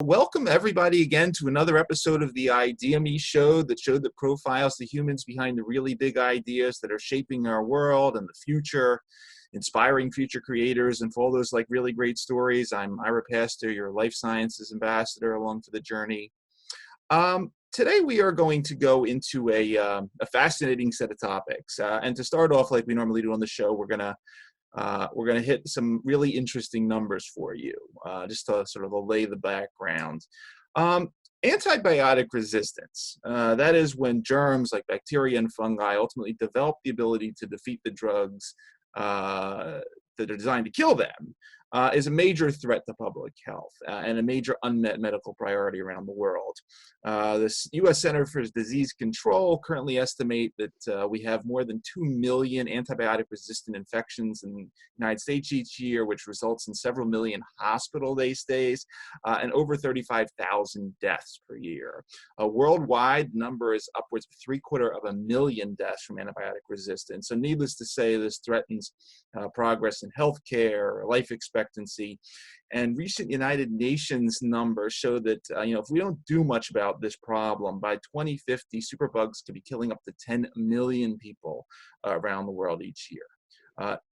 Welcome everybody again to another episode of the ideaXme show, that show that profiles the humans behind the really big ideas that are shaping our world and the future, inspiring future creators, and for all those really great stories. I'm Ira Pastor, your life sciences ambassador along for the journey. Today we are going to go into a fascinating set of topics, and to start off like we normally do on the show, we're gonna hit some really interesting numbers for you, just to sort of lay the background. Antibiotic resistance, that is when germs like bacteria and fungi ultimately develop the ability to defeat the drugs that are designed to kill them, is a major threat to public health, and a major unmet medical priority around the world. The U.S. Center for Disease Control currently estimate that we have more than 2 million antibiotic-resistant infections in the United States each year, which results in several million hospital day stays, and over 35,000 deaths per year. Worldwide, the number is upwards of 750,000 deaths from antibiotic resistance. So needless to say, this threatens progress in healthcare, life expectancy, and recent United Nations numbers show that if we don't do much about this problem, by 2050, superbugs could be killing up to 10 million people around the world each year.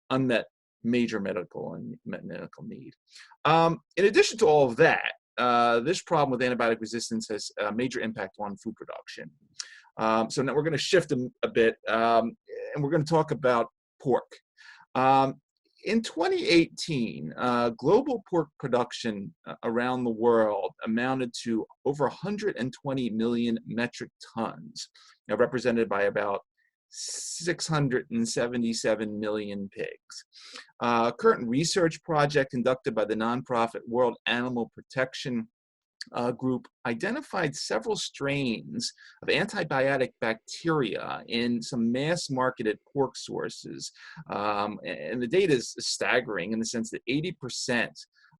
Unmet major medical need. In addition to all of that, this problem with antibiotic resistance has a major impact on food production. So now we're going to shift a bit, and we're going to talk about pork. In 2018, global pork production around the world amounted to over 120 million metric tons, represented by about 677 million pigs. Current research project conducted by the nonprofit World Animal Protection group identified several strains of antibiotic bacteria in some mass-marketed pork sources. And the data is staggering in the sense that 80%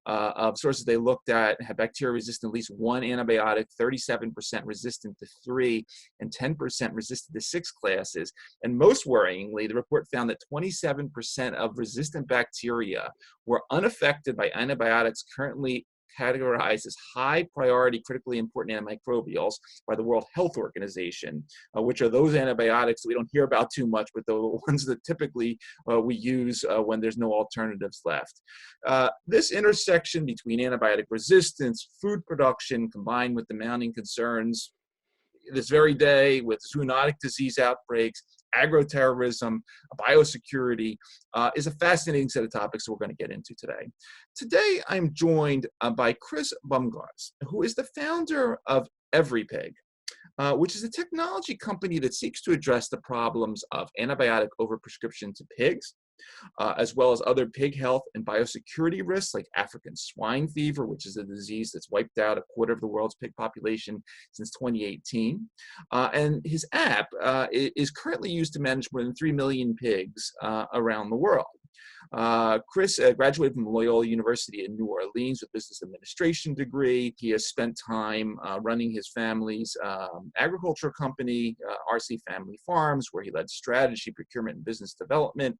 of sources they looked at had bacteria resistant to at least one antibiotic, 37% resistant to 3, and 10% resistant to 6 classes. And most worryingly, the report found that 27% of resistant bacteria were unaffected by antibiotics currently categorized as high priority critically important antimicrobials by the World Health Organization, which are those antibiotics that we don't hear about too much, but the ones that typically we use when there's no alternatives left. This intersection between antibiotic resistance, food production, combined with the mounting concerns this very day with zoonotic disease outbreaks, agro-terrorism, biosecurity, is a fascinating set of topics we're going to get into today. Today, I'm joined by Chris Bomgaars, who is the founder of EveryPig, which is a technology company that seeks to address the problems of antibiotic overprescription to pigs, as well as other pig health and biosecurity risks like African swine fever, which is a disease that's wiped out a quarter of the world's pig population since 2018. And his app is currently used to manage more than 3 million pigs around the world. Chris graduated from Loyola University in New Orleans with a business administration degree. He has spent time running his family's agriculture company, RC Family Farms, where he led strategy, procurement, and business development.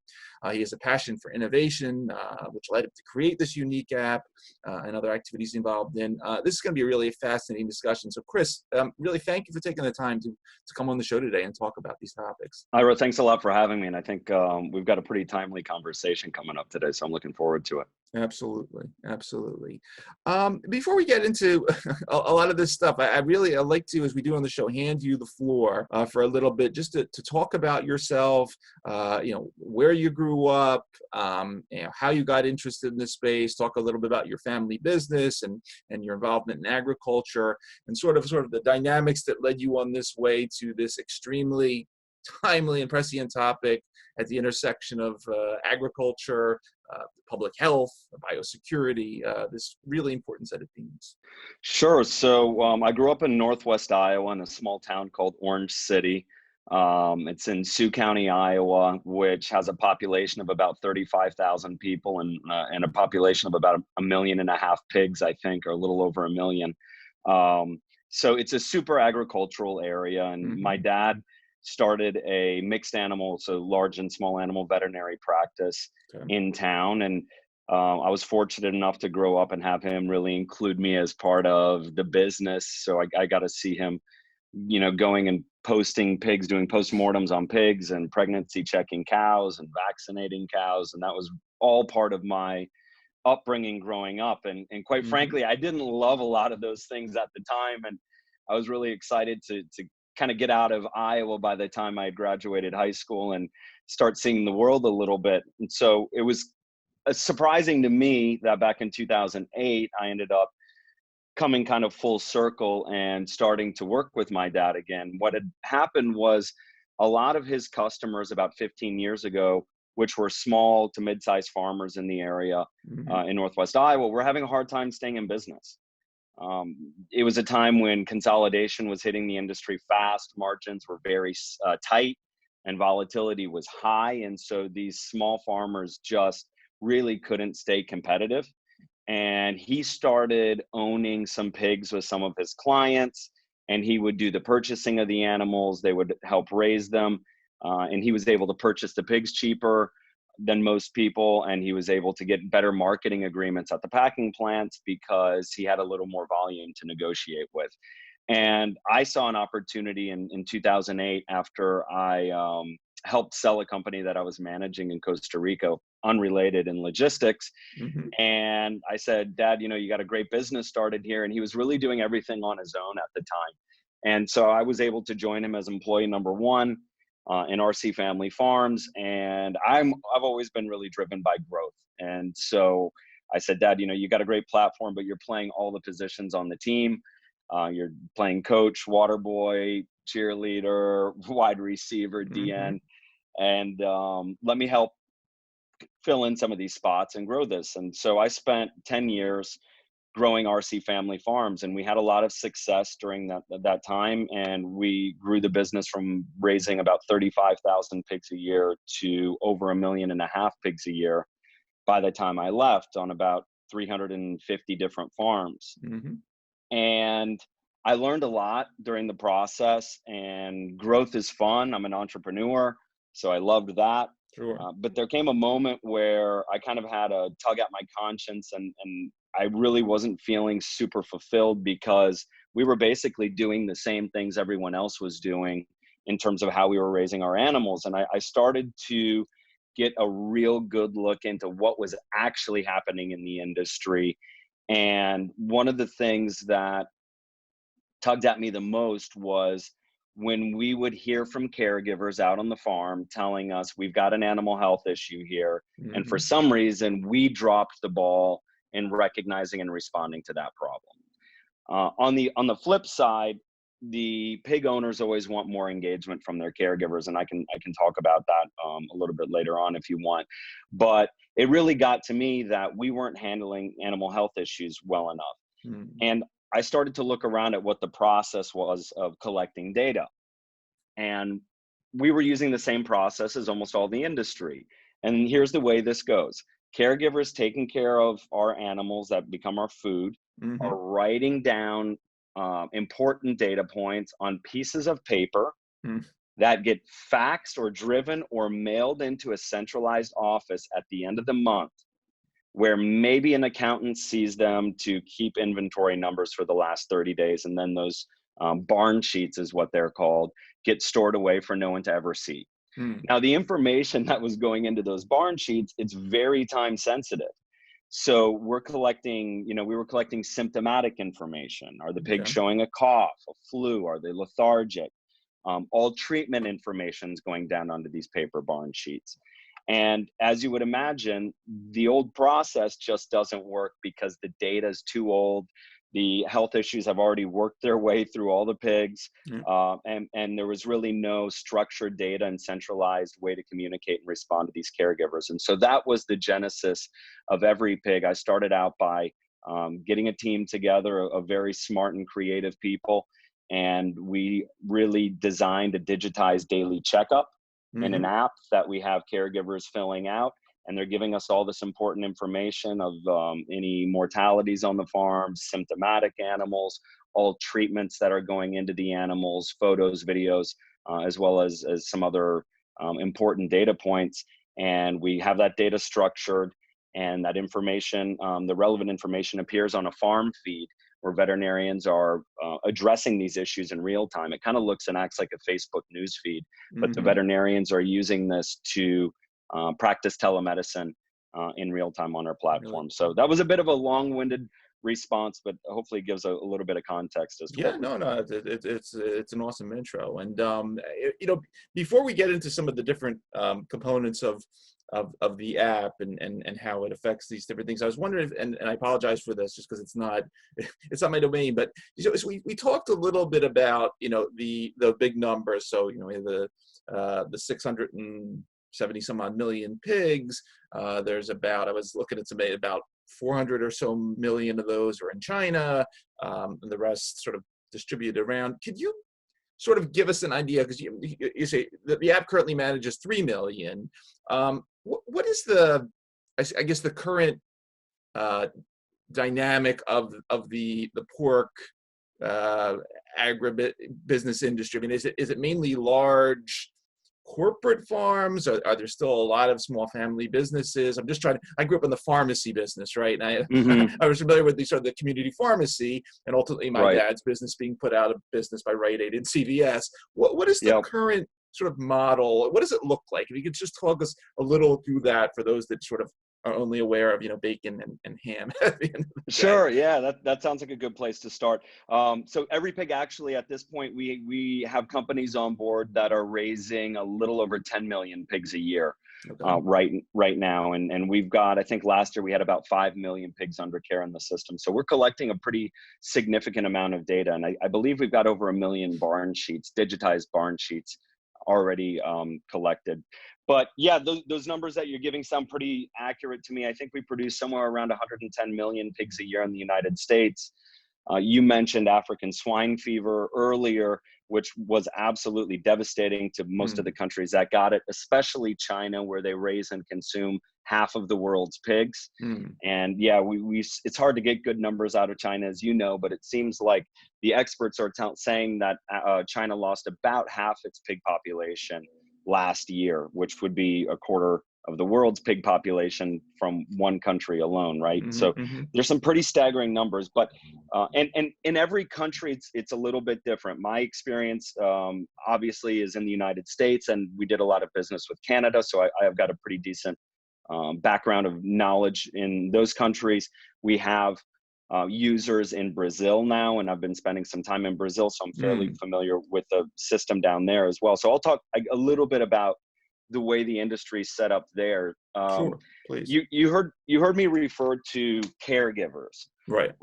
He has a passion for innovation, which led him to create this unique app and other activities involved in. This is going to be a really fascinating discussion. So Chris, really thank you for taking the time to come on the show today and talk about these topics. Ira, thanks a lot for having me. And I think we've got a pretty timely conversation coming up today, so I'm looking forward to it. Absolutely, absolutely. Before we get into a lot of this stuff, I'd like to, as we do on the show, hand you the floor for a little bit, just to talk about yourself, where you grew up, how you got interested in this space, talk a little bit about your family business and your involvement in agriculture, and sort of the dynamics that led you on this way to this extremely timely and prescient topic at the intersection of agriculture, public health, biosecurity, this really important set of themes. Sure. So I grew up in Northwest Iowa in a small town called Orange City. It's in Sioux County, Iowa, which has a population of about 35,000 people and a population of about 1.5 million pigs, I think, or a little over 1 million. So it's a super agricultural area. And my dad started a mixed animal, so large and small animal veterinary practice in town. And I was fortunate enough to grow up and have him really include me as part of the business. So I got to see him, going and posting pigs, doing postmortems on pigs and pregnancy checking cows and vaccinating cows. And that was all part of my upbringing growing up. And quite Mhm. frankly, I didn't love a lot of those things at the time. And I was really excited to kind of get out of Iowa by the time I had graduated high school and start seeing the world a little bit. And so it was surprising to me that back in 2008, I ended up coming kind of full circle and starting to work with my dad again. What had happened was a lot of his customers about 15 years ago, which were small to mid-sized farmers in the area Mhm. in Northwest Iowa, were having a hard time staying in business. It was a time when consolidation was hitting the industry fast, margins were very tight, and volatility was high. And so these small farmers just really couldn't stay competitive. And he started owning some pigs with some of his clients, and he would do the purchasing of the animals. They would help raise them, and he was able to purchase the pigs cheaper than most people, and he was able to get better marketing agreements at the packing plants because he had a little more volume to negotiate with. And I saw an opportunity in 2008 after I helped sell a company that I was managing in Costa Rica, unrelated in logistics. Mhm. And I said, Dad, you got a great business started here. And he was really doing everything on his own at the time. And so I was able to join him as employee number one in RC Family Farms. And I've always been really driven by growth. And so I said, Dad, you got a great platform, but you're playing all the positions on the team. You're playing coach, water boy, cheerleader, wide receiver, Mhm. DN, and let me help fill in some of these spots and grow this. And so I spent 10 years growing RC Family Farms, and we had a lot of success during that time. And we grew the business from raising about 35,000 pigs a year to over 1.5 million pigs a year by the time I left, on about 350 different farms. Mhm. And I learned a lot during the process, and growth is fun. I'm an entrepreneur, so I loved that. Sure. But there came a moment where I kind of had a tug at my conscience, and I really wasn't feeling super fulfilled because we were basically doing the same things everyone else was doing in terms of how we were raising our animals. And I started to get a real good look into what was actually happening in the industry. And one of the things that tugged at me the most was when we would hear from caregivers out on the farm telling us we've got an animal health issue here, and for Mhm. some reason we dropped the ball in recognizing and responding to that problem. On the flip side, the pig owners always want more engagement from their caregivers, and I can talk about that a little bit later on if you want. But it really got to me that we weren't handling animal health issues well enough. Mhm. And I started to look around at what the process was of collecting data. And we were using the same process as almost all the industry. And here's the way this goes: caregivers taking care of our animals that become our food Mhm. are writing down important data points on pieces of paper Mhm. that get faxed or driven or mailed into a centralized office at the end of the month, where maybe an accountant sees them to keep inventory numbers for the last 30 days. And then those barn sheets, is what they're called, get stored away for no one to ever see. Mhm. Now, the information that was going into those barn sheets, it's very time sensitive. So we were collecting symptomatic information. Are the pigs Okay. showing a cough, a flu? Are they lethargic? All treatment information is going down onto these paper barn sheets. And as you would imagine, the old process just doesn't work because the data is too old. The health issues have already worked their way through all the pigs, Yeah. and there was really no structured data and centralized way to communicate and respond to these caregivers. And so that was the genesis of EveryPig. I started out by getting a team together of very smart and creative people, and we really designed a digitized daily checkup in an Mhm. app that we have caregivers filling out, and they're giving us all this important information of any mortalities on the farm, symptomatic animals, all treatments that are going into the animals, photos, videos, as well as some other important data points. And we have that data structured, And that information, the relevant information, appears on a farm feed where veterinarians are addressing these issues in real time. It kind of looks and acts like a Facebook news feed, but the veterinarians are using this to practice telemedicine in real time on our platform. So that was a bit of a long-winded response, but hopefully it gives a little bit of context as to Yeah, no, it's an awesome intro. And you know, before we get into some of the different components of the app and how it affects these different things, I was wondering, and I apologize for this, just because it's not my domain, but so we talked a little bit about, you know, the big numbers. So, you know, we have the 670 some odd million pigs. There's about, I was looking at about 400 or so million of those are in China, and the rest sort of distributed around. Could you sort of give us an idea, because you say that the app currently manages 3 million. What is I guess the current dynamic of the pork agribusiness industry? I mean, is it mainly large corporate farms? Are there still a lot of small family businesses? I'm just trying to, I grew up in the pharmacy business, right? And I was familiar with the sort of the community pharmacy, and ultimately my dad's business being put out of business by Rite Aid and CVS. What is the current sort of model? What does it look like? If you could just talk us a little through that for those that sort of are only aware of, you know, bacon and ham at the end of the day. Sure. Yeah, that sounds like a good place to start. So EveryPig, actually, at this point, we have companies on board that are raising a little over 10 million pigs a year. Right now, and we've got, I think last year we had about 5 million pigs under care in the system. So we're collecting a pretty significant amount of data, and I believe we've got over 1 million barn sheets, digitized barn sheets, already collected. But yeah, those numbers that you're giving sound pretty accurate to me. I think we produce somewhere around 110 million pigs a year in the United States. You mentioned African swine fever earlier, which was absolutely devastating to most of the countries that got it, especially China, where they raise and consume half of the world's pigs. And yeah, it's hard to get good numbers out of China, as you know, but it seems like the experts are saying that China lost about half its pig population last year, which would be a quarter of the world's pig population from one country alone, right? So there's some pretty staggering numbers, but and in every country it's a little bit different. My experience obviously is in the United States, and we did a lot of business with Canada, so I've got a pretty decent background of knowledge in those countries. We have users in Brazil now, and I've been spending some time in Brazil, so I'm fairly familiar with the system down there as well. So I'll talk a little bit about the way the industry is set up there. Sure, please. You heard me refer to caregivers, right?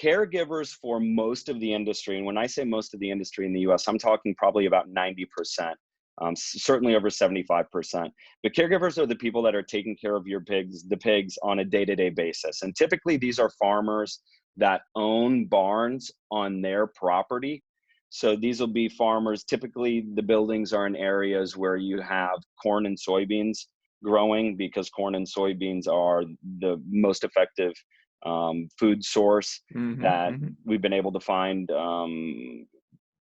Caregivers for most of the industry, and when I say most of the industry in the U.S., I'm talking probably about 90%. Certainly over 75%. But caregivers are the people that are taking care of the pigs on a day-to-day basis. And typically these are farmers that own barns on their property. So these will be farmers, typically the buildings are in areas where you have corn and soybeans growing, because corn and soybeans are the most effective food source that we've been able to find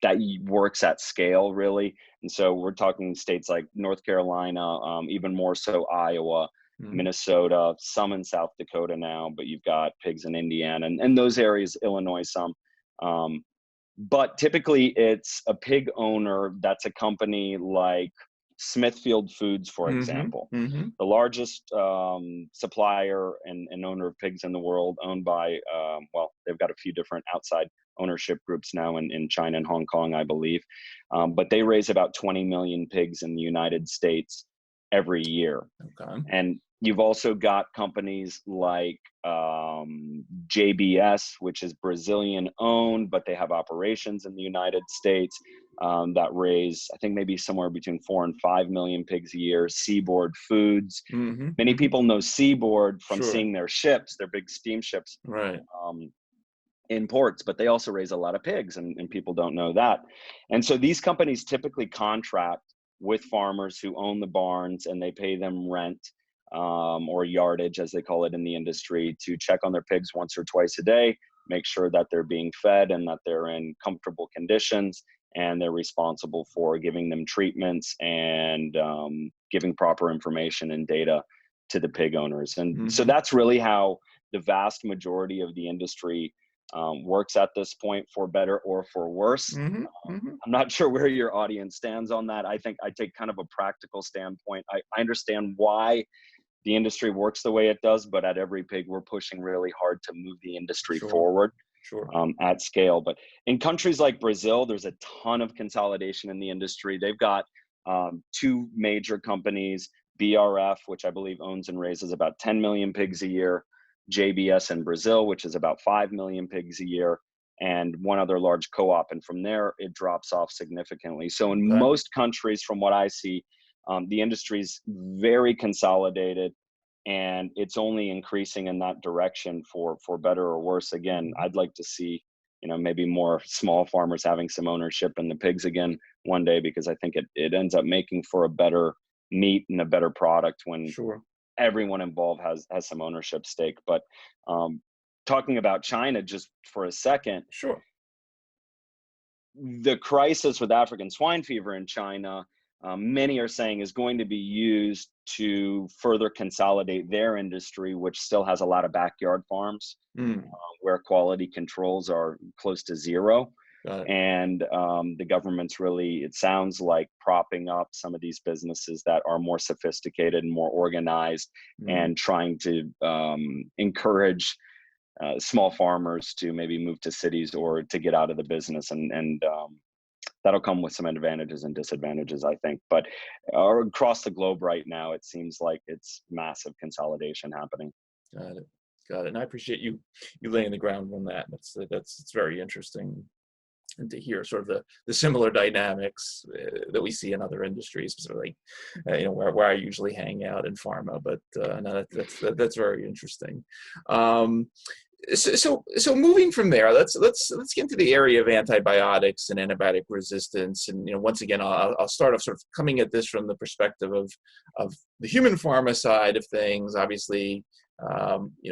that works at scale, really. And so we're talking states like North Carolina, even more so Iowa, Minnesota, some in South Dakota now, but you've got pigs in Indiana and those areas, Illinois, some. But typically it's a pig owner that's a company like Smithfield Foods, for example, the largest supplier and owner of pigs in the world, owned by, well, they've got a few different outside ownership groups now in China and Hong Kong, I believe. But they raise about 20 million pigs in the United States every year. And you've also got companies like JBS, which is Brazilian owned, but they have operations in the United States that raise, I think, maybe somewhere between 4 and 5 million pigs a year. Seaboard Foods. Many people know Seaboard from seeing their ships, their big steamships. In ports, but they also raise a lot of pigs, and people don't know that. And so these companies typically contract with farmers who own the barns, and they pay them rent or yardage, as they call it in the industry, to check on their pigs once or twice a day, make sure that they're being fed and that they're in comfortable conditions, and they're responsible for giving them treatments and giving proper information and data to the pig owners. And so Mm-hmm. that's really how the vast majority of the industry works at this point, for better or for worse. Mm-hmm. Mm-hmm. I'm not sure where your audience stands on that. I think I take kind of a practical standpoint. I understand why the industry works the way it does, but at EveryPig, we're pushing really hard to move the industry Sure. forward Sure. at scale. But in countries like Brazil, there's a ton of consolidation in the industry. They've got two major companies, BRF, which I believe owns and raises about 10 million pigs a year, JBS in Brazil, which is about 5 million pigs a year, and one other large co-op. And from there, it drops off significantly. So in Okay. most countries, from what I see, the industry's very consolidated, and it's only increasing in that direction, for better or worse. Again, I'd like to see, maybe more small farmers having some ownership in the pigs again one day, because I think it ends up making for a better meat and a better product when Sure. everyone involved has some ownership stake. But talking about China just for a second, Sure. the crisis with African swine fever in China, many are saying, is going to be used to further consolidate their industry, which still has a lot of backyard farms where quality controls are close to zero. Got it. And the government's really, it sounds like, propping up some of these businesses that are more sophisticated and more organized, and trying to encourage small farmers to maybe move to cities or to get out of the business. And that'll come with some advantages and disadvantages, I think. But across the globe right now, it seems like it's massive consolidation happening. Got it. Got it. And I appreciate you laying the ground on that. It's very interesting, and to hear sort of the similar dynamics that we see in other industries, specifically, where I usually hang out in pharma. But no, that's very interesting. So moving from there, let's get into the area of antibiotics and antibiotic resistance. And once again, I'll start off sort of coming at this from the perspective of the human pharma side of things. Obviously,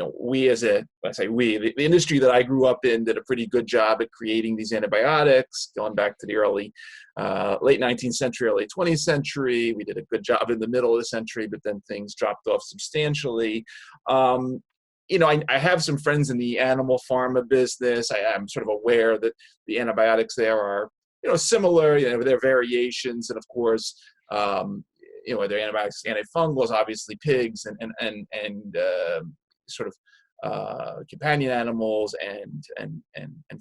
we the industry that I grew up in did a pretty good job at creating these antibiotics, going back to the late 19th century, early 20th century. We did a good job in the middle of the century, but then things dropped off substantially. I have some friends in the animal pharma business. I am sort of aware that the antibiotics there are, similar. There are variations, and of course, they're antibiotics, antifungals, obviously pigs and sort of companion animals and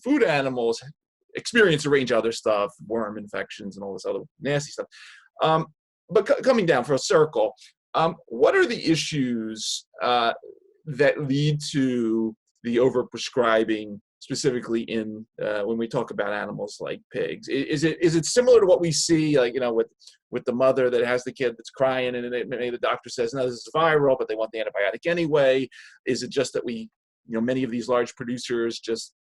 food animals experience a range of other stuff, worm infections and all this other nasty stuff. But coming down for a circle, what are the issues that lead to the overprescribing, specifically in when we talk about animals like pigs? Is it similar to what we see, like, with the mother that has the kid that's crying, and maybe the doctor says, no, this is viral, but they want the antibiotic anyway? Is it just that many of these large producers just,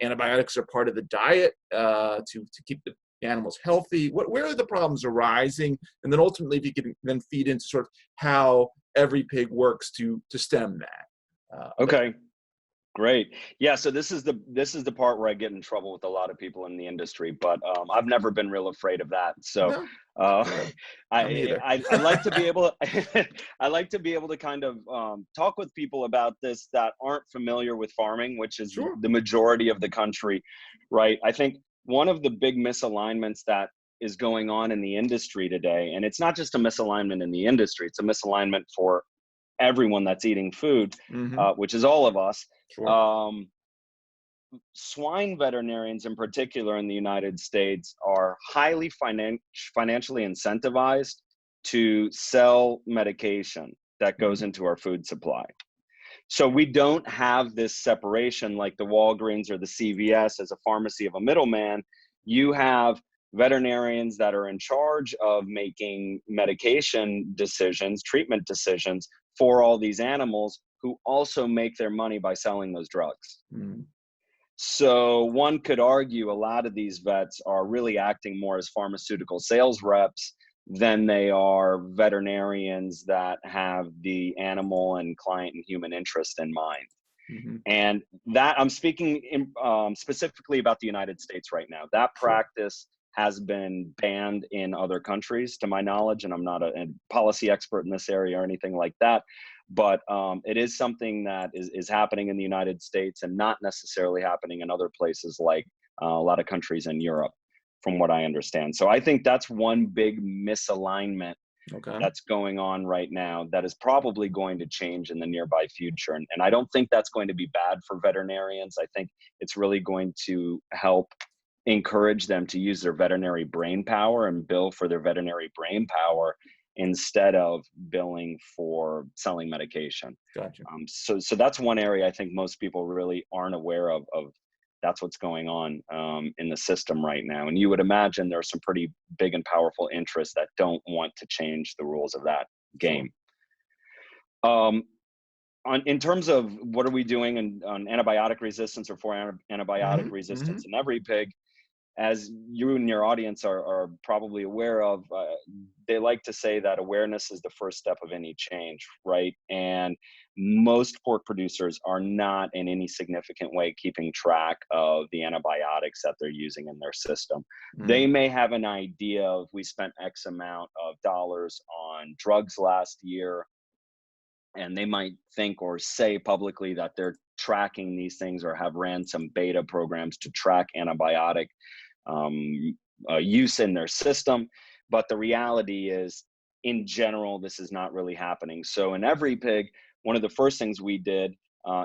antibiotics are part of the diet to keep the animals healthy? Where are the problems arising? And then ultimately, if you could then feed into sort of how EveryPig works to stem that. Okay, great. Yeah, so this is the part where I get in trouble with a lot of people in the industry, but I've never been real afraid of that. So No, I like to be able I like to be able to kind of talk with people about this that aren't familiar with farming, which is Sure. the majority of the country, right? I think one of the big misalignments that is going on in the industry today, and it's not just a misalignment in the industry, it's a misalignment for everyone that's eating food, which is all of us. Sure. Swine veterinarians in particular in the United States are highly financially incentivized to sell medication that goes into our food supply. So we don't have this separation like the Walgreens or the CVS as a pharmacy of a middleman. You have veterinarians that are in charge of making medication decisions, treatment decisions for all these animals, who also make their money by selling those drugs. So one could argue a lot of these vets are really acting more as pharmaceutical sales reps than they are veterinarians that have the animal and client and human interest in mind. And that I'm speaking specifically about the United States right now. That practice has been banned in other countries, to my knowledge, and I'm not a policy expert in this area or anything like that. but it is something that is happening in the United States and not necessarily happening in other places like a lot of countries in Europe, from what I understand. So I think that's one big misalignment Okay. that's going on right now that is probably going to change in the nearby future. And I don't think that's going to be bad for veterinarians. I think it's really going to help encourage them to use their veterinary brain power and bill for their veterinary brain power instead of billing for selling medication. Gotcha. So that's one area I think most people really aren't aware of that's what's going on in the system right now. And you would imagine there are some pretty big and powerful interests that don't want to change the rules of that game. Sure. In terms of what are we doing on antibiotic resistance or for antibiotic resistance in EveryPig, as you and your audience are probably aware of, they like to say that awareness is the first step of any change, right? And most pork producers are not in any significant way keeping track of the antibiotics that they're using in their system. They may have an idea of, we spent X amount of dollars on drugs last year, and they might think or say publicly that they're tracking these things or have ran some beta programs to track antibiotic use in their system. But the reality is, in general, this is not really happening. So in EveryPig, one of the first things we did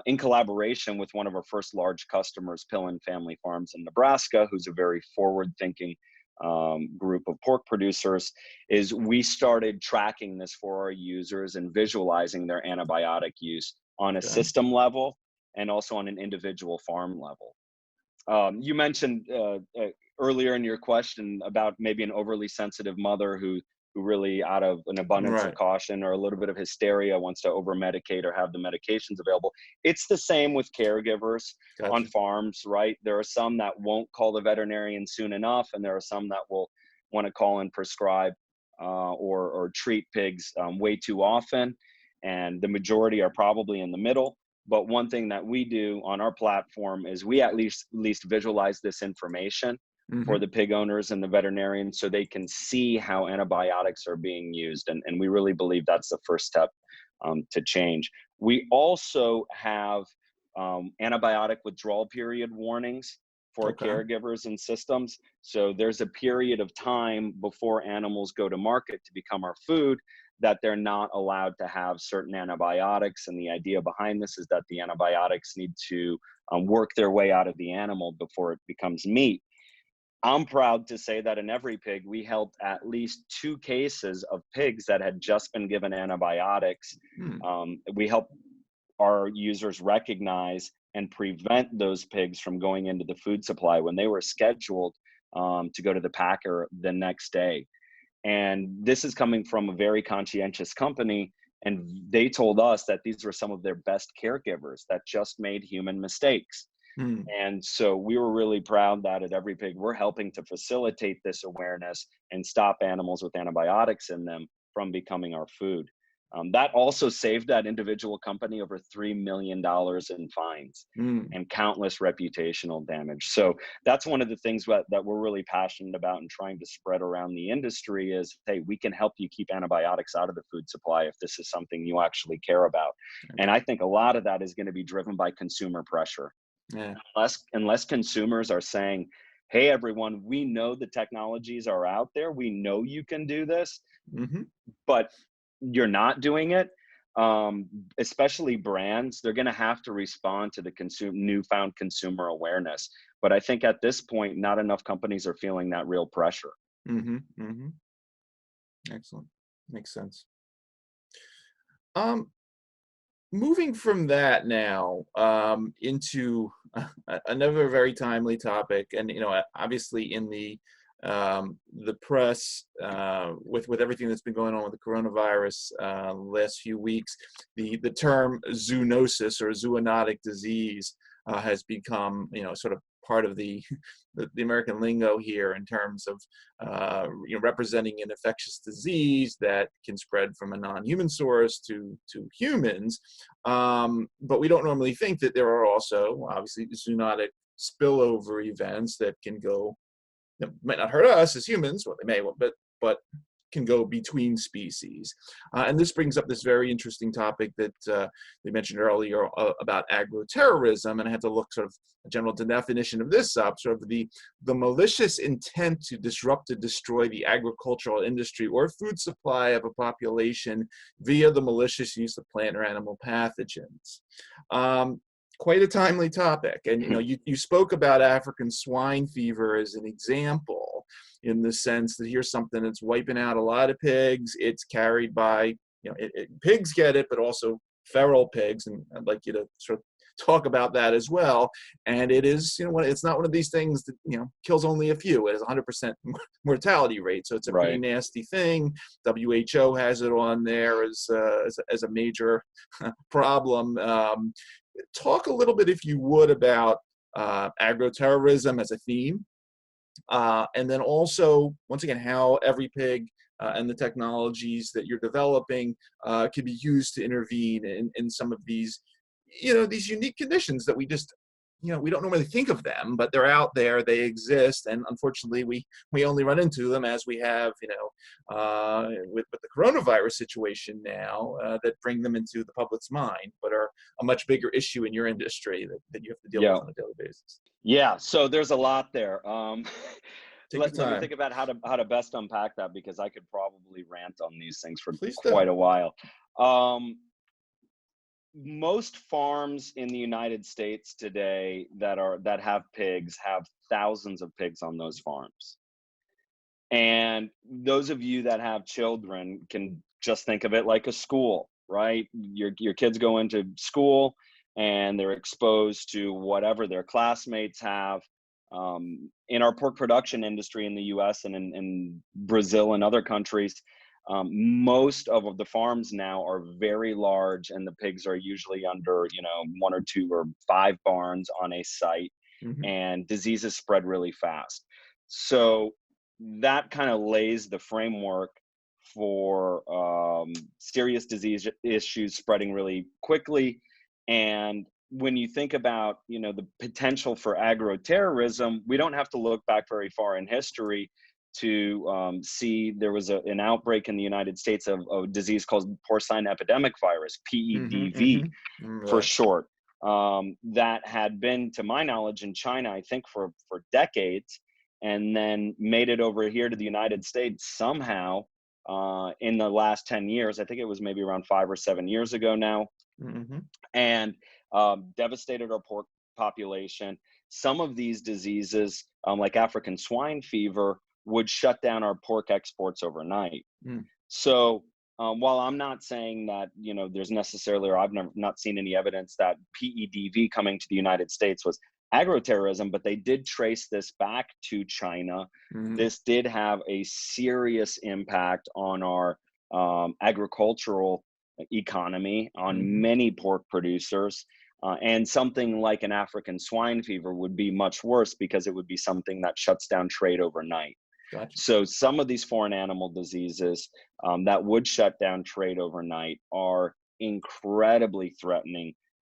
in collaboration with one of our first large customers, Pillin Family Farms in Nebraska, who's a very forward-thinking group of pork producers, is we started tracking this for our users and visualizing their antibiotic use on a system level and also on an individual farm level. You mentioned earlier in your question about maybe an overly sensitive mother who really, out of an abundance of caution or a little bit of hysteria, wants to over medicate or have the medications available. It's the same with caregivers on farms, right? There are some that won't call the veterinarian soon enough, and there are some that will want to call and prescribe or treat pigs way too often, and the majority are probably in the middle. But one thing that we do on our platform is we at least visualize this information for the pig owners and the veterinarians so they can see how antibiotics are being used. And we really believe that's the first step to change. We also have antibiotic withdrawal period warnings for caregivers and systems. So there's a period of time before animals go to market to become our food that they're not allowed to have certain antibiotics. And the idea behind this is that the antibiotics need to work their way out of the animal before it becomes meat. I'm proud to say that in EveryPig, we helped at least 2 cases of pigs that had just been given antibiotics. We helped our users recognize and prevent those pigs from going into the food supply when they were scheduled to go to the packer the next day. And this is coming from a very conscientious company. And they told us that these were some of their best caregivers that just made human mistakes. And so we were really proud that at EveryPig, we're helping to facilitate this awareness and stop animals with antibiotics in them from becoming our food. That also saved that individual company over $3 million in fines and countless reputational damage. So that's one of the things that we're really passionate about and trying to spread around the industry is, hey, we can help you keep antibiotics out of the food supply if this is something you actually care about. And I think a lot of that is going to be driven by consumer pressure. Unless consumers are saying, hey, everyone, we know the technologies are out there. We know you can do this, but you're not doing it. Especially brands, they're going to have to respond to the newfound consumer awareness. But I think at this point, not enough companies are feeling that real pressure. Excellent. Makes sense. Moving from that now into another very timely topic, and obviously in the press with everything that's been going on with the coronavirus last few weeks, the term zoonosis or zoonotic disease has become sort of part of the American lingo here in terms of representing an infectious disease that can spread from a non-human source to humans, but we don't normally think that there are also obviously zoonotic spillover events that can go, might not hurt us as humans, well they may, but can go between species. And this brings up this very interesting topic that we mentioned earlier about agro-terrorism, and I had to look sort of a general definition of this up, sort of the malicious intent to disrupt and destroy the agricultural industry or food supply of a population via the malicious use of plant or animal pathogens. Quite a timely topic. And you spoke about African swine fever as an example, in the sense that here's something that's wiping out a lot of pigs. It's carried by, pigs get it, but also feral pigs. And I'd like you to sort of talk about that as well. And it is, it's not one of these things that, kills only a few. It has 100% mortality rate. So it's a pretty nasty thing. WHO has it on there as a major problem. Talk a little bit, if you would, about agro-terrorism as a theme. And then also, once again, how EveryPig and the technologies that you're developing can be used to intervene in some of these, these unique conditions that we just, we don't normally think of them, but they're out there, they exist, and unfortunately we only run into them as we have, with the coronavirus situation now, that bring them into the public's mind, but are a much bigger issue in your industry that you have to deal with on a daily basis. Yeah, so there's a lot there. Let me think about how to best unpack that, because I could probably rant on these things for Please quite do. a while. Most farms in the United States today that have pigs have thousands of pigs on those farms. And those of you that have children can just think of it like a school, right? Your kids go into school and they're exposed to whatever their classmates have. In our pork production industry in the US and in Brazil and other countries, most of the farms now are very large, and the pigs are usually under, 1 or 2 or 5 barns on a site, and diseases spread really fast. So that kind of lays the framework for serious disease issues spreading really quickly. And when you think about, the potential for agro-terrorism, we don't have to look back very far in history to see there was an outbreak in the United States of a disease called porcine epidemic virus, PEDV for short, that had been, to my knowledge, in China, I think for decades, and then made it over here to the United States somehow in the last 10 years. I think it was maybe around 5 or 7 years ago now, and devastated our pork population. Some of these diseases, like African swine fever, would shut down our pork exports overnight. So while I'm not saying that, there's necessarily, or I've not seen any evidence that PEDV coming to the United States was agro-terrorism, but they did trace this back to China. This did have a serious impact on our agricultural economy, on many pork producers. And something like an African swine fever would be much worse, because it would be something that shuts down trade overnight. Gotcha. So some of these foreign animal diseases that would shut down trade overnight are incredibly threatening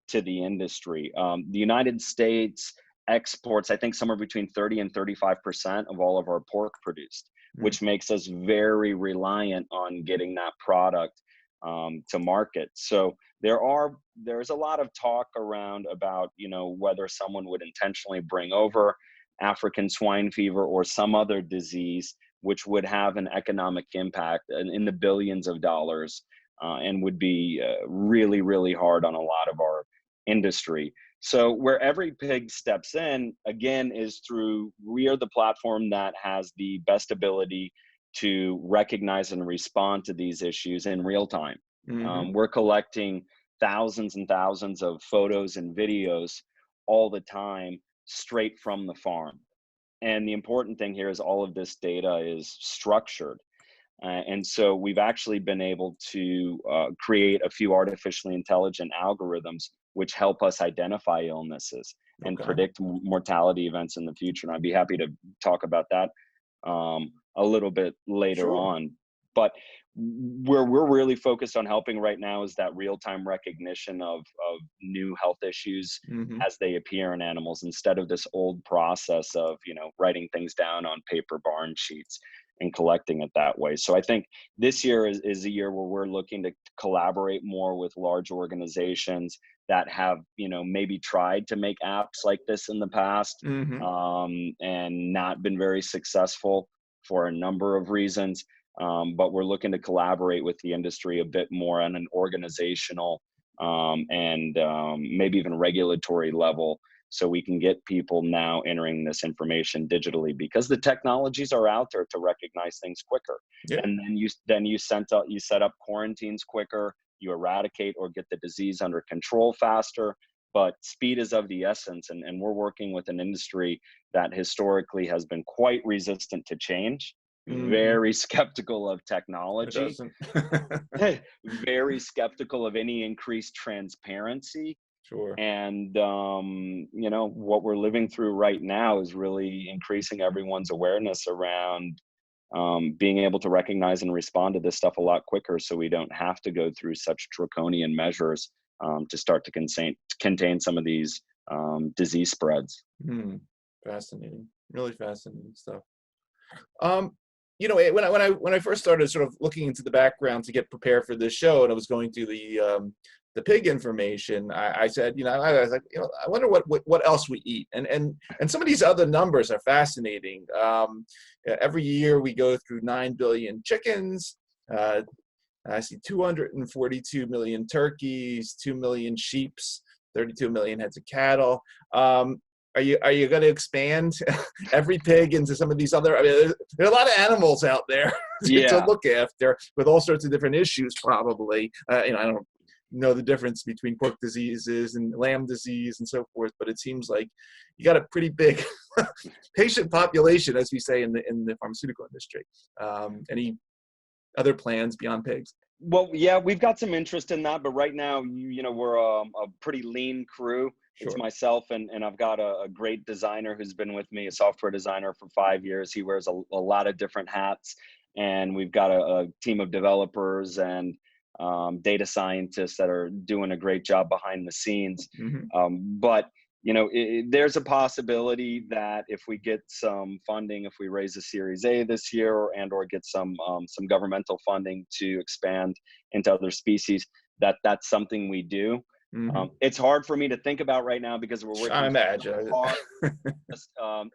to the industry. The United States exports, I think, somewhere between 30 and 35% of all of our pork produced, which makes us very reliant on getting that product to market. So there's a lot of talk around about, whether someone would intentionally bring over African swine fever or some other disease, which would have an economic impact in the billions of dollars, and would be really, really hard on a lot of our industry. So where EveryPig steps in, again, is through, we are the platform that has the best ability to recognize and respond to these issues in real time. We're collecting thousands and thousands of photos and videos all the time, straight from the farm. And the important thing here is all of this data is structured. And so we've actually been able to create a few artificially intelligent algorithms which help us identify illnesses and predict mortality events in the future. And I'd be happy to talk about that a little bit later on. But where we're really focused on helping right now is that real-time recognition of new health issues as they appear in animals, instead of this old process of, writing things down on paper barn sheets. and collecting it that way. So I think this year is a year where we're looking to collaborate more with large organizations that have, maybe tried to make apps like this in the past, Mm-hmm. and not been very successful for a number of reasons. But we're looking to collaborate with the industry a bit more on an organizational and maybe even regulatory level, so we can get people now entering this information digitally, because the technologies are out there to recognize things quicker. Yeah. And then you set up quarantines quicker, you eradicate or get the disease under control faster. But speed is of the essence, and we're working with an industry that historically has been quite resistant to change, very skeptical of technology, very skeptical of any increased transparency. Sure. And, what we're living through right now is really increasing everyone's awareness around being able to recognize and respond to this stuff a lot quicker, so we don't have to go through such draconian measures to start to contain some of these disease spreads. Fascinating. Really fascinating stuff. When I first started sort of looking into the background to get prepared for this show, and I was going through the pig information, I said, I was like, I wonder what else we eat, and some of these other numbers are fascinating. Every year we go through 9 billion chickens. I see 242 million turkeys, 2 million sheeps, 32 million heads of cattle. Are you going to expand EveryPig into some of these other? I mean, there are a lot of animals out there to look after with all sorts of different issues. Probably, I don't know the difference between pork diseases and lamb disease and so forth, but it seems like you got a pretty big patient population, as we say in the pharmaceutical industry. Any other plans beyond pigs? Well, yeah, we've got some interest in that, but right now, we're a pretty lean crew. Sure. It's myself, and I've got a great designer who's been with me, a software designer for 5 years. He wears a lot of different hats, and we've got a team of developers and data scientists that are doing a great job behind the scenes. But there's a possibility that if we get some funding, if we raise a Series A this year, or get some governmental funding to expand into other species, that's something we do. It's hard for me to think about right now because we're working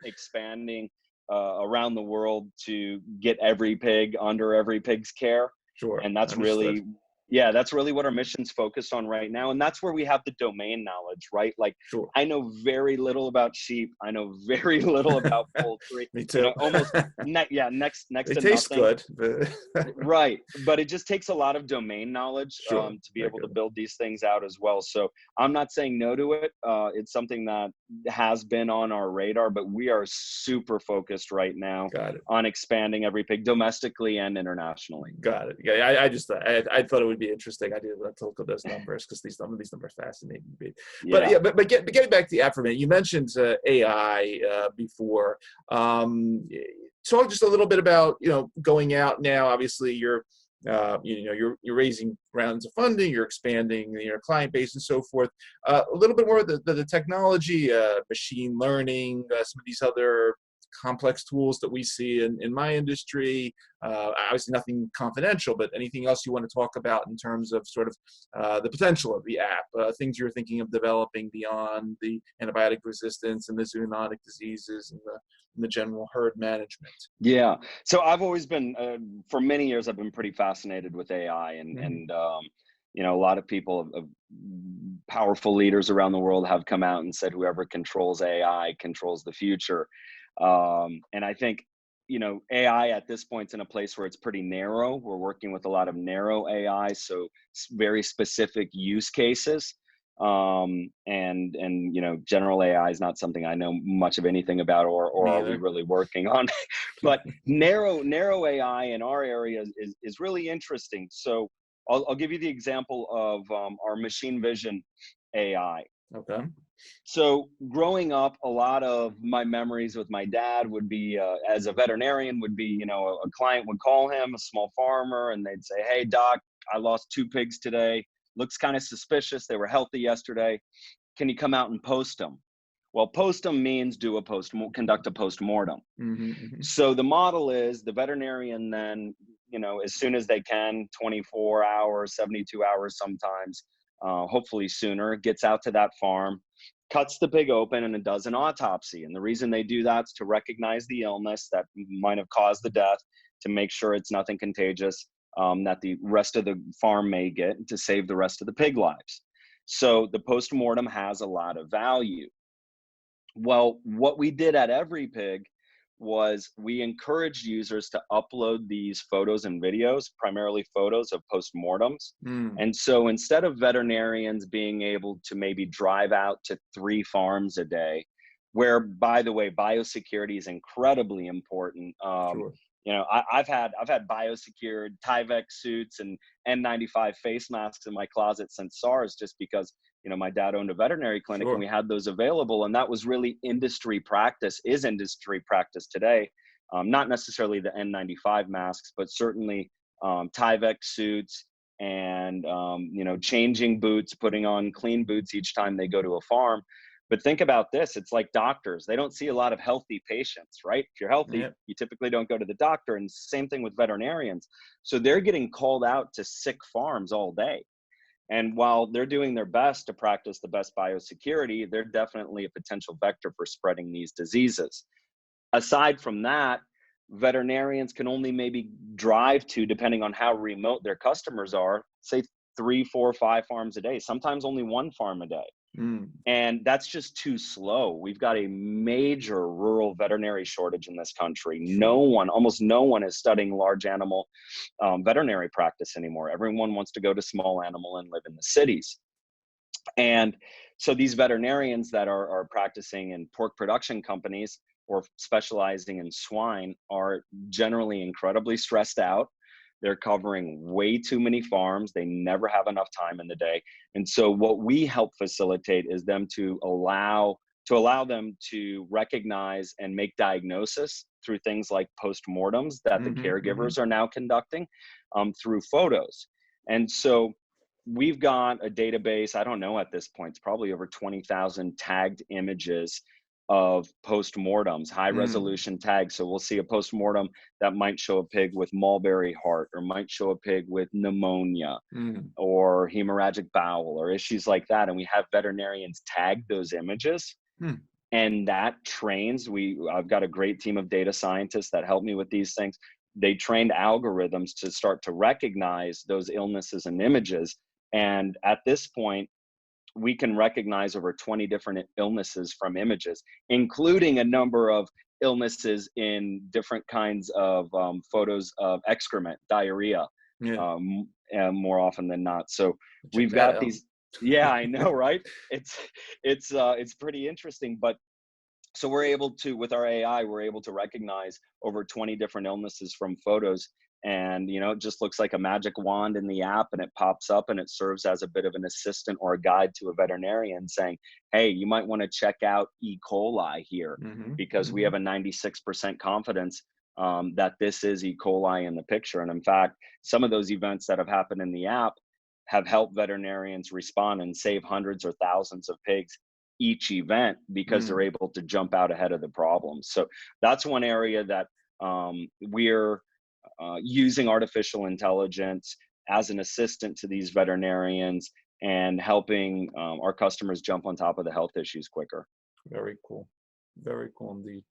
expanding around the world to get every pig under EveryPig's care. Sure. And that's Understood. that's really what our mission's focused on right now. And that's where we have the domain knowledge, right? Like, sure. I know very little about sheep. I know very little about poultry. Me too. Almost, next they to taste nothing. Good. Right. But it just takes a lot of domain knowledge to be able to build these things out as well. So I'm not saying no to it. It's something that has been on our radar, but we are super focused right now on expanding EveryPig domestically and internationally. Got it. Yeah, I thought it would be interesting. I didn't want to look at those numbers because some of these numbers fascinate me. But getting back to the app for a minute, you mentioned AI before. Talk just a little bit about going out now. Obviously, you're raising rounds of funding, you're expanding your client base and so forth. A little bit more of the technology, machine learning, some of these other complex tools that we see in my industry. Obviously nothing confidential, but anything else you want to talk about in terms of sort of the potential of the app, things you're thinking of developing beyond the antibiotic resistance and the zoonotic diseases and the general herd management? Yeah. So I've always been, for many years, I've been pretty fascinated with AI, and a lot of people, powerful leaders around the world have come out and said whoever controls AI controls the future. And I think, AI at this point is in a place where it's pretty narrow. We're working with a lot of narrow AI, so very specific use cases. And general AI is not something I know much of anything about, or are we really working on. But narrow AI in our area is really interesting. So I'll give you the example of our machine vision AI. Okay. So growing up, a lot of my memories with my dad would be, as a veterinarian, would be, a client would call him, a small farmer, and they'd say, "Hey, doc, I lost 2 pigs today. Looks kind of suspicious. They were healthy yesterday. Can you come out and post them?" Well, postmortem means conduct a postmortem. Mm-hmm. So the model is the veterinarian then, as soon as they can, 24 hours, 72 hours sometimes, hopefully sooner, gets out to that farm, cuts the pig open and it does an autopsy. And the reason they do that is to recognize the illness that might have caused the death, to make sure it's nothing contagious that the rest of the farm may get, to save the rest of the pig lives. So the postmortem has a lot of value. Well, what we did at EveryPig was we encouraged users to upload these photos and videos, primarily photos of postmortems. Mm. And so instead of veterinarians being able to maybe drive out to 3 farms a day, where, by the way, biosecurity is incredibly important. Sure. I've had biosecured Tyvek suits and N95 face masks in my closet since SARS, just because my dad owned a veterinary clinic. Sure. And we had those available, and that was really industry practice today. Not necessarily the N95 masks, but certainly Tyvek suits and changing boots, putting on clean boots each time they go to a farm. But think about this, it's like doctors. They don't see a lot of healthy patients, right? If you're healthy, Yep. You typically don't go to the doctor, and same thing with veterinarians. So they're getting called out to sick farms all day. And while they're doing their best to practice the best biosecurity, they're definitely a potential vector for spreading these diseases. Aside from that, veterinarians can only maybe drive to, depending on how remote their customers are, say 3, 4, 5 farms a day, sometimes only 1 farm a day. Mm. And that's just too slow. We've got a major rural veterinary shortage in this country. Almost no one is studying large animal veterinary practice anymore. Everyone wants to go to small animal and live in the cities. And so these veterinarians that are practicing in pork production companies or specializing in swine are generally incredibly stressed out. They're covering way too many farms. They never have enough time in the day. And so what we help facilitate is them to allow them to recognize and make diagnosis through things like postmortems that the caregivers are now conducting through photos. And so we've got a database, I don't know at this point, it's probably over 20,000 tagged images of postmortems, high resolution tags. So we'll see a postmortem that might show a pig with mulberry heart, or might show a pig with pneumonia or hemorrhagic bowel or issues like that. And we have veterinarians tag those images. And that trains, I've got a great team of data scientists that help me with these things. They trained algorithms to start to recognize those illnesses and images. And at this point, we can recognize over 20 different illnesses from images, including a number of illnesses in different kinds of photos of excrement, diarrhea, more often than not. So we've got these. Yeah, I know, right? It's pretty interesting. But so we're able to, with our AI, we're able to recognize over 20 different illnesses from photos. And, it just looks like a magic wand in the app, and it pops up, and it serves as a bit of an assistant or a guide to a veterinarian saying, hey, you might want to check out E. coli here, because we have a 96% confidence that this is E. coli in the picture. And in fact, some of those events that have happened in the app have helped veterinarians respond and save hundreds or thousands of pigs each event, because they're able to jump out ahead of the problem. So that's one area that we're using artificial intelligence as an assistant to these veterinarians and helping our customers jump on top of the health issues quicker. Very cool. Very cool indeed.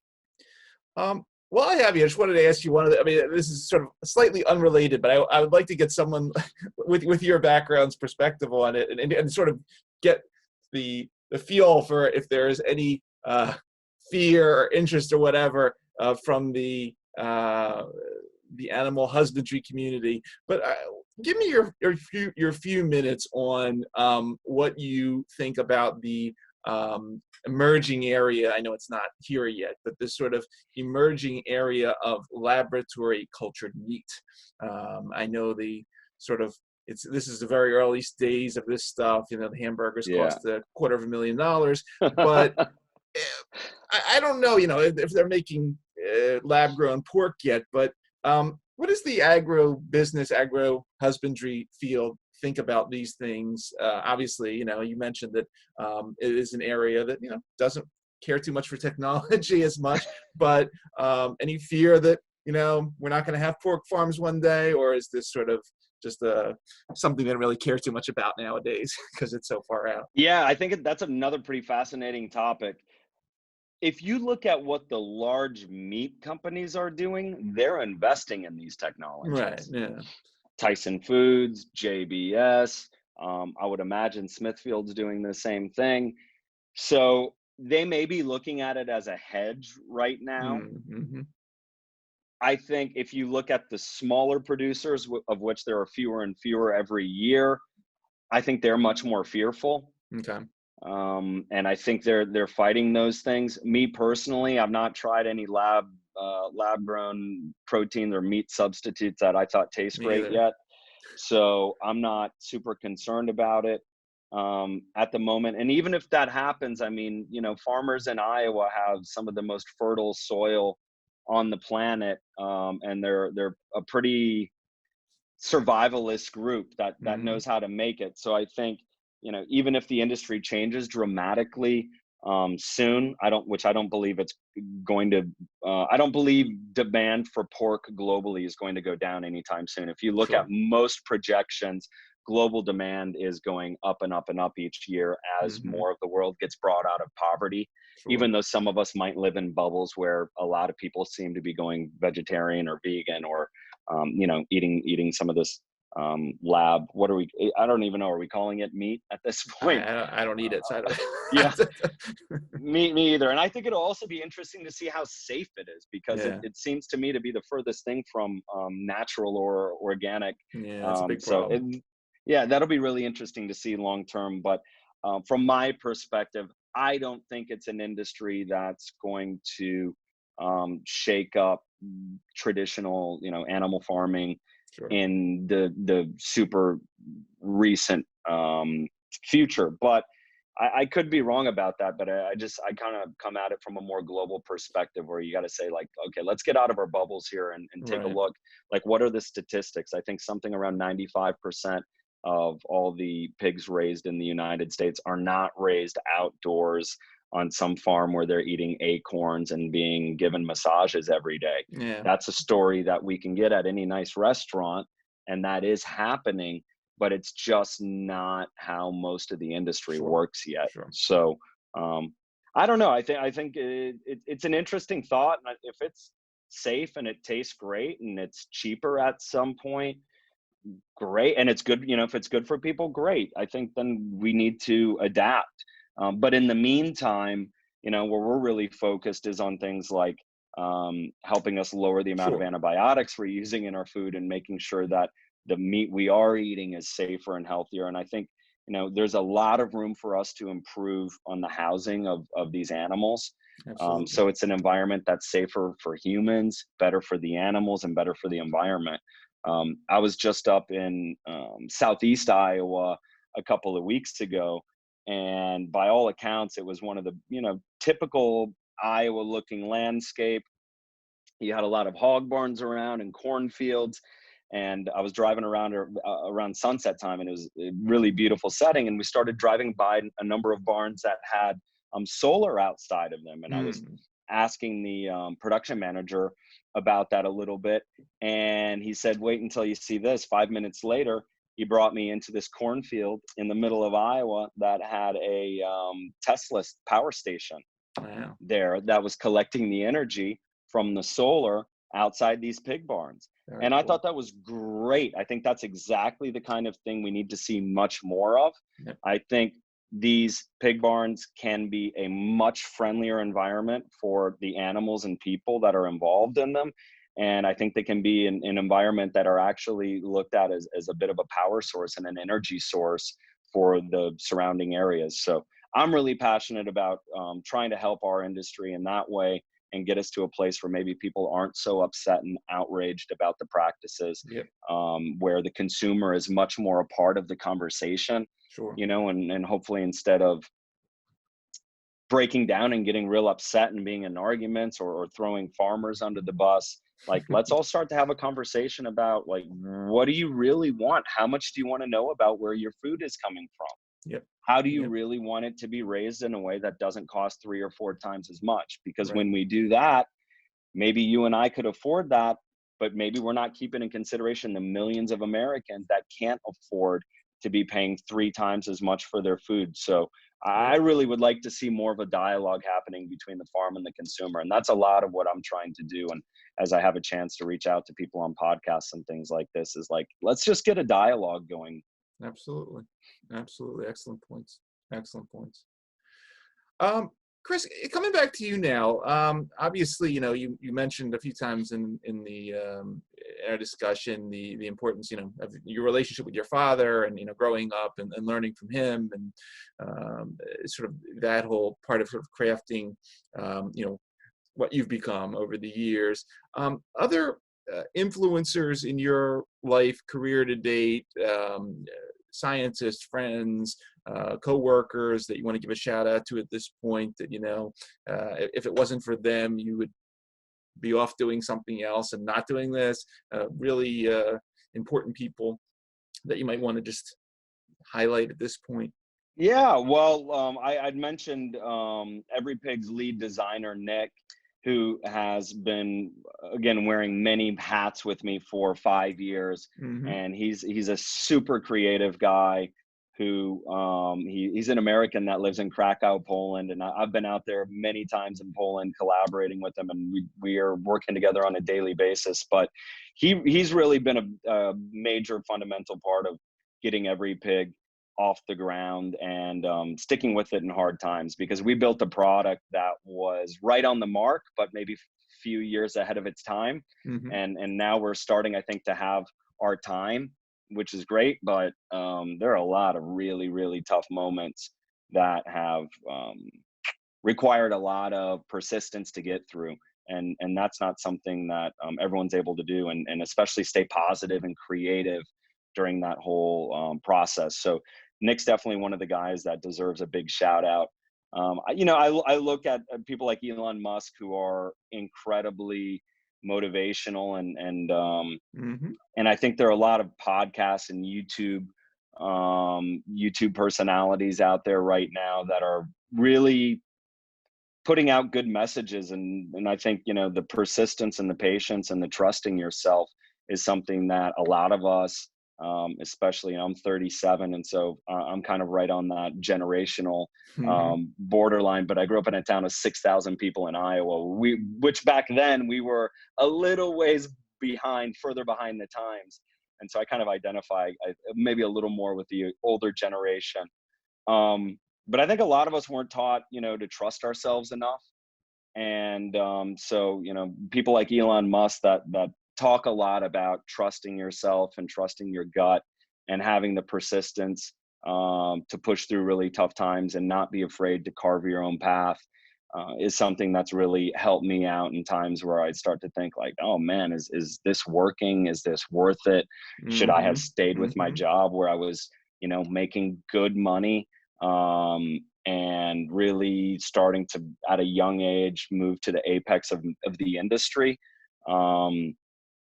Well, I have you. I just wanted to ask you this is sort of slightly unrelated, but I would like to get someone with your background's perspective on it, and sort of get the feel for if there is any fear or interest or whatever from the animal husbandry community. But give me your few minutes on what you think about the emerging area. I know it's not here yet, but this sort of emerging area of laboratory cultured meat. I know the sort of this is the very early days of this stuff. The hamburgers cost $250,000, but I don't know, if they're making lab-grown pork yet. But what does the agro-business, agro-husbandry field think about these things? Obviously, you mentioned that it is an area that doesn't care too much for technology as much, but any fear that, you know, we're not going to have pork farms one day, or is this sort of just something they don't really care too much about nowadays because it's so far out? Yeah, I think that's another pretty fascinating topic. If you look at what the large meat companies are doing, they're investing in these Right. technologies. Yeah. Tyson Foods, JBS, I would imagine Smithfield's doing the same thing. So they may be looking at it as a hedge right now. Mm-hmm. I think if you look at the smaller producers, of which there are fewer and fewer every year, I think they're much more fearful. Okay. And I think they're fighting those things. Me personally, I've not tried any lab grown protein or meat substitutes that I thought taste Me great either. yet. So I'm not super concerned about it at the moment. And even if that happens, I mean, you know, farmers in Iowa have some of the most fertile soil on the planet, and they're a pretty survivalist group that Mm-hmm. knows how to make it. So I think, you know, even if the industry changes dramatically soon, which I don't believe it's going to. I don't believe demand for pork globally is going to go down anytime soon. If you look at Sure. most projections, global demand is going up and up and up each year as Mm-hmm. more of the world gets brought out of poverty. Sure. Even though some of us might live in bubbles where a lot of people seem to be going vegetarian or vegan or you know, eating some of this lab. What are we? I don't even know. Are we calling it meat at this point? I don't eat it, so I Yeah, don't. me either. And I think it'll also be interesting to see how safe it is because Yeah. it seems to me to be the furthest thing from natural or organic. Yeah, that's a big So problem. yeah, that'll be really interesting to see long term. But from my perspective, I don't think it's an industry that's going to shake up traditional, you know, animal farming Sure. in the super recent future. But I could be wrong about that, but I kind of come at it from a more global perspective where you got to say like, okay, let's get out of our bubbles here and take a Right. look. Like, what are the statistics? I think something around 95% of all the pigs raised in the United States are not raised outdoors on some farm where they're eating acorns and being given massages every day. Yeah. That's a story that we can get at any nice restaurant, and that is happening, but it's just not how most of the industry Sure. works yet. Sure. So I don't know. I think it's an interesting thought. And if it's safe and it tastes great and it's cheaper at some point, great. And it's good. You know, if it's good for people, great. I think then we need to adapt. But in the meantime, you know, where we're really focused is on things like helping us lower the amount of Sure. antibiotics we're using in our food and making sure that the meat we are eating is safer and healthier. And I think, you know, there's a lot of room for us to improve on the housing of these animals. Absolutely. So it's an environment that's safer for humans, better for the animals, and better for the environment. I was just up in southeast Iowa a couple of weeks ago, and by all accounts, it was one of the, you know, typical Iowa-looking landscape. You had a lot of hog barns around and cornfields, and I was driving around around sunset time, and it was a really beautiful setting. And we started driving by a number of barns that had solar outside of them, and I was Mm. asking the production manager about that a little bit, and he said, "Wait until you see this." 5 minutes later, he brought me into this cornfield in the middle of Iowa that had a Tesla power station Wow. there that was collecting the energy from the solar outside these pig barns. Very And I cool. thought that was great. I think that's exactly the kind of thing we need to see much more of. Yep. I think these pig barns can be a much friendlier environment for the animals and people that are involved in them. And I think they can be an environment that are actually looked at as a bit of a power source and an energy source for the surrounding areas. So I'm really passionate about trying to help our industry in that way and get us to a place where maybe people aren't so upset and outraged about the practices, Yep. where the consumer is much more a part of the conversation, Sure. you know, and hopefully instead of breaking down and getting real upset and being in arguments or throwing farmers under the bus, like let's all start to have a conversation about like, what do you really want? How much do you want to know about where your food is coming from? Yep. How do you Yep. really want it to be raised in a way that doesn't cost 3 or 4 times as much? Because Right. when we do that, maybe you and I could afford that, but maybe we're not keeping in consideration the millions of Americans that can't afford to be paying 3 times as much for their food. So I Right. really would like to see more of a dialogue happening between the farm and the consumer. And that's a lot of what I'm trying to do. And as I have a chance to reach out to people on podcasts and things like this, is like, let's just get a dialogue going. Absolutely. Absolutely. Excellent points. Excellent points. Um, Chris, coming back to you now, obviously, you mentioned a few times in the our discussion the importance, of your relationship with your father, and growing up and learning from him, and sort of that whole part of sort of crafting, what you've become over the years. Other influencers in your life, career to date, scientists, friends, co-workers that you want to give a shout out to at this point, that if it wasn't for them, you would be off doing something else and not doing this. Really important people that you might want to just highlight at this point. Yeah, well, I'd mentioned EveryPig's lead designer, Nick, who has been, again, wearing many hats with me for 5 years. Mm-hmm. And he's a super creative guy who, he's an American that lives in Krakow, Poland. And I've been out there many times in Poland collaborating with him, and we are working together on a daily basis. But he's really been a major fundamental part of getting EveryPig off the ground and sticking with it in hard times, because we built a product that was right on the mark, but maybe few years ahead of its time. Mm-hmm. And now we're starting, I think, to have our time, which is great. But there are a lot of really, really tough moments that have required a lot of persistence to get through. And that's not something that everyone's able to do, and especially stay positive and creative during that whole process. So Nick's definitely one of the guys that deserves a big shout out. I look at people like Elon Musk, who are incredibly motivational, Mm-hmm. and I think there are a lot of podcasts and YouTube personalities out there right now that are really putting out good messages. And I think, the persistence and the patience and the trusting yourself is something that a lot of us, especially, I'm 37, and so I'm kind of right on that generational Mm-hmm. borderline. But I grew up in a town of 6,000 people in Iowa, which back then we were a little ways further behind the times. And so I kind of identify maybe a little more with the older generation. But I think a lot of us weren't taught, to trust ourselves enough. And so, people like Elon Musk that talk a lot about trusting yourself and trusting your gut and having the persistence to push through really tough times and not be afraid to carve your own path is something that's really helped me out in times where I start to think like, oh man, is this working? Is this worth it? Should I have stayed with my Mm-hmm. job where I was, making good money? And really starting to, at a young age, move to the apex of the industry.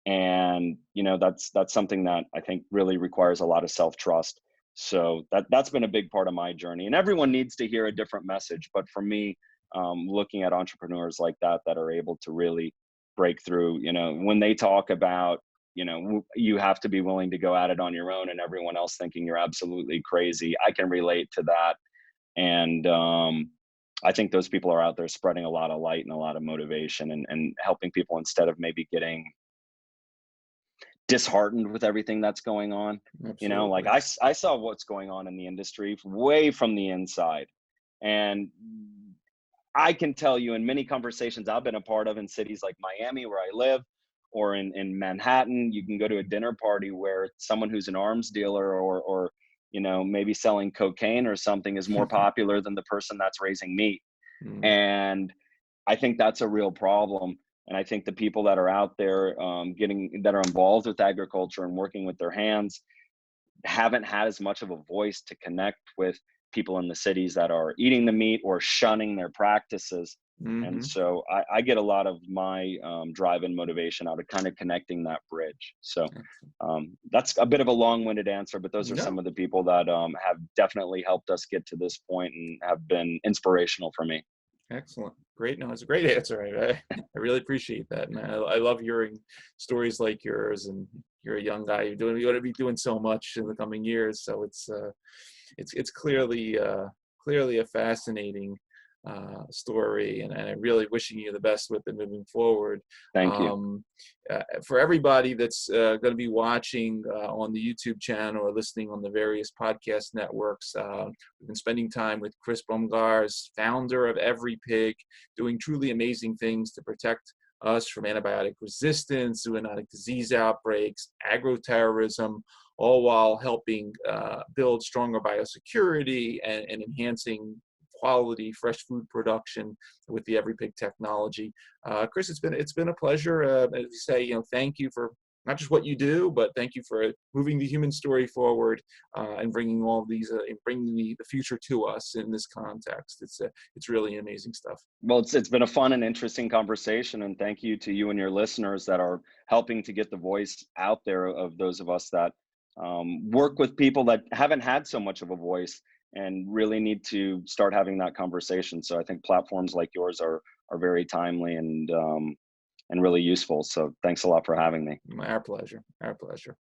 And that's something that I think really requires a lot of self-trust. So that's been a big part of my journey, and everyone needs to hear a different message. But for me, looking at entrepreneurs like that are able to really break through, when they talk about, you have to be willing to go at it on your own, and everyone else thinking you're absolutely crazy, I can relate to that. And I think those people are out there spreading a lot of light and a lot of motivation, and helping people instead of maybe getting disheartened with everything that's going on. Like Absolutely. I saw what's going on in the industry way from the inside. And I can tell you, in many conversations I've been a part of in cities like Miami, where I live, or in Manhattan, you can go to a dinner party where someone who's an arms dealer or maybe selling cocaine or something is more popular than the person that's raising meat. Mm. And I think that's a real problem. And I think the people that are out there that are involved with agriculture and working with their hands haven't had as much of a voice to connect with people in the cities that are eating the meat or shunning their practices. And Mm-hmm. so I get a lot of my drive and motivation out of kind of connecting that bridge. So that's a bit of a long-winded answer, but those are some No, of the people that have definitely helped us get to this point and have been inspirational for me. excellent. Great. No, it's a great answer. I really appreciate that. And I love hearing stories like yours. And you're a young guy. You're going to be doing so much in the coming years. So it's clearly a fascinating story, and I'm really wishing you the best with it moving forward. Thank you. Um, for everybody that's going to be watching on the YouTube channel or listening on the various podcast networks, we've been spending time with Chris Bomgaars, founder of EveryPig, doing truly amazing things to protect us from antibiotic resistance, zoonotic disease outbreaks, agro-terrorism, all while helping build stronger biosecurity and enhancing quality fresh food production with the EveryPig technology. Chris, it's been a pleasure. As you say, thank you for not just what you do, but thank you for moving the human story forward and bringing all these, and bringing the future to us in this context. It's really amazing stuff. Well, it's been a fun and interesting conversation, and thank you to you and your listeners that are helping to get the voice out there of those of us that work with people that haven't had so much of a voice and really need to start having that conversation. So I think platforms like yours are very timely and really useful. So thanks a lot for having me. Our pleasure. Our pleasure.